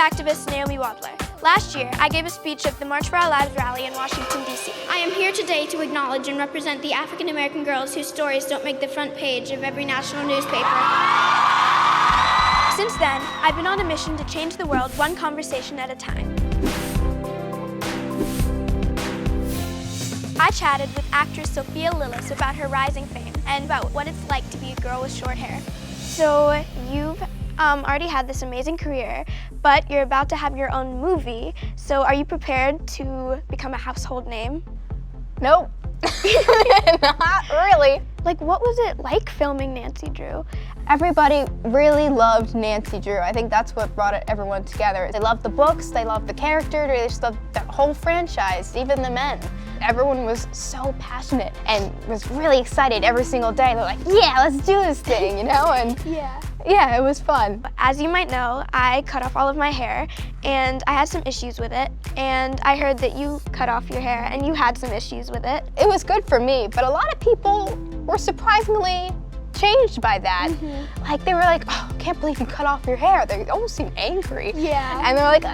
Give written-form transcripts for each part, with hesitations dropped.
activist Naomi Wadler. Last year, I gave a speech at the March for Our Lives rally in Washington, D.C. I am here today to acknowledge and represent the African American girls whose stories don't make the front page of every national newspaper. Since then, I've been on a mission to change the world one conversation at a time. I chatted with actress Sophia Lillis about her rising fame and about what it's like to be a girl with short hair. So you've already had this amazing career, but you're about to have your own movie. So are you prepared to become a household name? Nope, not really. Like, what was it like filming Nancy Drew? Everybody really loved Nancy Drew. I think that's what brought everyone together. They loved the books, they loved the character, they just loved the whole franchise, even the men. Everyone was so passionate and was really excited every single day. They're like, yeah, let's do this thing, you know? And yeah, it was fun. As you might know, I cut off all of my hair and I had some issues with it. And I heard that you cut off your hair and you had some issues with it. It was good for me, but a lot of people were surprisingly changed by that. Like, they were like, oh, I can't believe you cut off your hair. They almost seemed angry. Yeah. And they're like,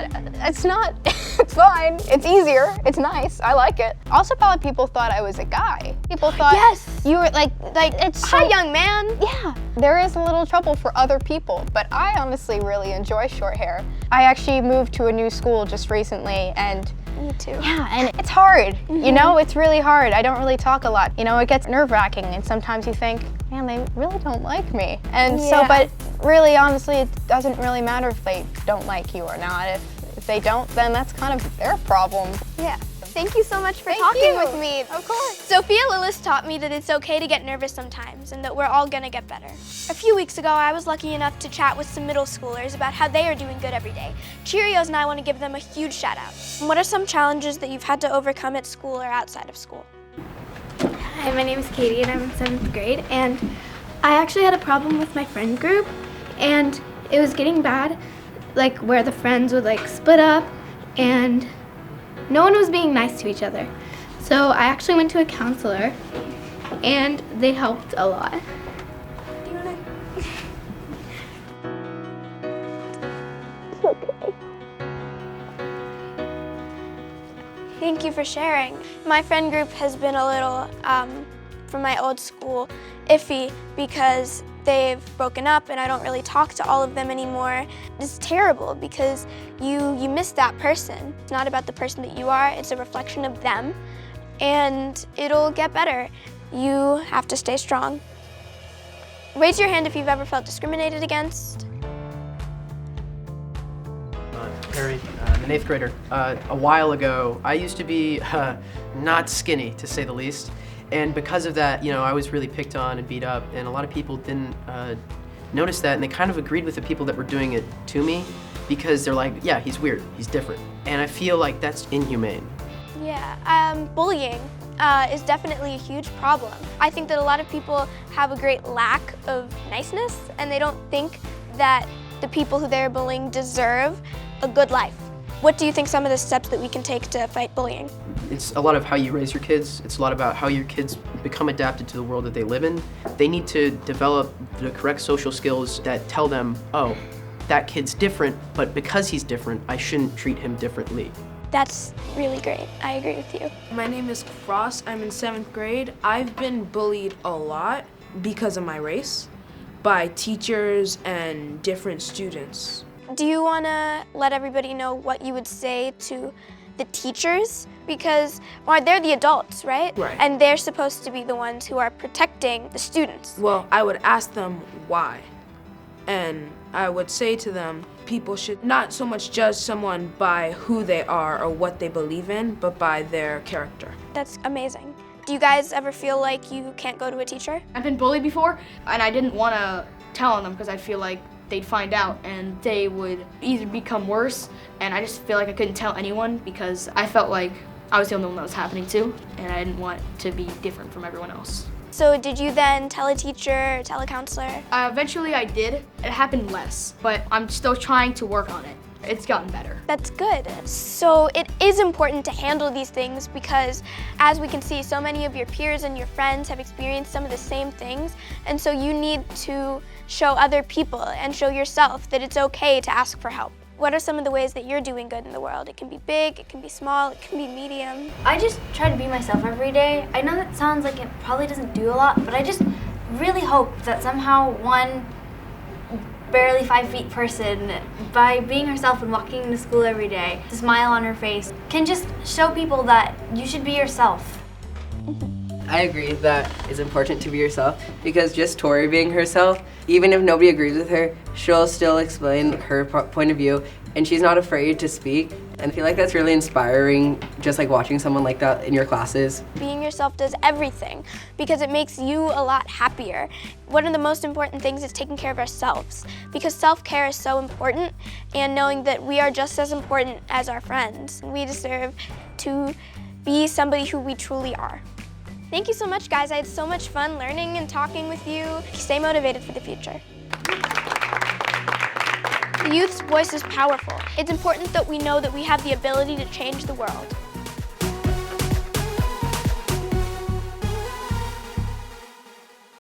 it's not, it's fine. It's easier. It's nice. I like it. Also, probably people thought I was a guy. People thought you were like it's hi, young man. Yeah. There is a little trouble for other people, but I honestly really enjoy short hair. I actually moved to a new school just recently, and me too. yeah, and it's hard, you know, it's really hard. I don't really talk a lot. You know, it gets nerve-wracking, and sometimes you think, man, they really don't like me. And so, but really, honestly, it doesn't really matter if they don't like you or not. If they don't, then that's kind of their problem. Yeah. Thank you so much for talking with me. Of course. Sophia Lillis taught me that it's okay to get nervous sometimes and that we're all gonna get better. A few weeks ago, I was lucky enough to chat with some middle schoolers about how they are doing good every day. Cheerios and I want to give them a huge shout out. What are some challenges that you've had to overcome at school or outside of school? Hi, my name is Katie and I'm in 7th grade, and I actually had a problem with my friend group, and it was getting bad, like where the friends would like split up and no one was being nice to each other. So I actually went to a counselor and they helped a lot. Do you wanna? Okay. Thank you for sharing. My friend group has been a little, from my old school, iffy because they've broken up and I don't really talk to all of them anymore. It's terrible because you miss that person. It's not about the person that you are, it's a reflection of them, and it'll get better. You have to stay strong. Raise your hand if you've ever felt discriminated against. Harry, I'm an 8th grader. A while ago, I used to be not skinny, to say the least. And because of that, you know, I was really picked on and beat up, and a lot of people didn't notice that, and they kind of agreed with the people that were doing it to me because they're like, yeah, he's weird, he's different. And I feel like that's inhumane. Yeah, bullying is definitely a huge problem. I think that a lot of people have a great lack of niceness, and they don't think that the people who they're bullying deserve a good life. What do you think some of the steps that we can take to fight bullying? It's a lot of how you raise your kids. It's a lot about how your kids become adapted to the world that they live in. They need to develop the correct social skills that tell them, oh, that kid's different, but because he's different, I shouldn't treat him differently. That's really great. I agree with you. My name is Frost. I'm in 7th grade. I've been bullied a lot because of my race by teachers and different students. Do you want to let everybody know what you would say to the teachers? Because they're the adults, right? Right. And they're supposed to be the ones who are protecting the students. Well, I would ask them why. And I would say to them, people should not so much judge someone by who they are or what they believe in, but by their character. That's amazing. Do you guys ever feel like you can't go to a teacher? I've been bullied before, and I didn't want to tell on them because I feel like they'd find out and they would either become worse, and I just feel like I couldn't tell anyone because I felt like I was the only one that was happening to, and I didn't want to be different from everyone else. So did you then tell a teacher or tell a counselor? Eventually I did. It happened less, but I'm still trying to work on it. It's gotten better. That's good. So it is important to handle these things because, as we can see, so many of your peers and your friends have experienced some of the same things, and so you need to show other people and show yourself that it's okay to ask for help. What are some of the ways that you're doing good in the world? It can be big, it can be small, it can be medium. I just try to be myself every day. I know that sounds like it probably doesn't do a lot, but I just really hope that somehow one barely 5 feet person, by being herself and walking to school every day, a smile on her face, can just show people that you should be yourself. I agree that it's important to be yourself, because just Tori being herself, even if nobody agrees with her, she'll still explain her point of view, and she's not afraid to speak. And I feel like that's really inspiring, just like watching someone like that in your classes. Being yourself does everything because it makes you a lot happier. One of the most important things is taking care of ourselves, because self-care is so important, and knowing that we are just as important as our friends. We deserve to be somebody who we truly are. Thank you so much, guys. I had so much fun learning and talking with you. Stay motivated for the future. The youth's voice is powerful. It's important that we know that we have the ability to change the world.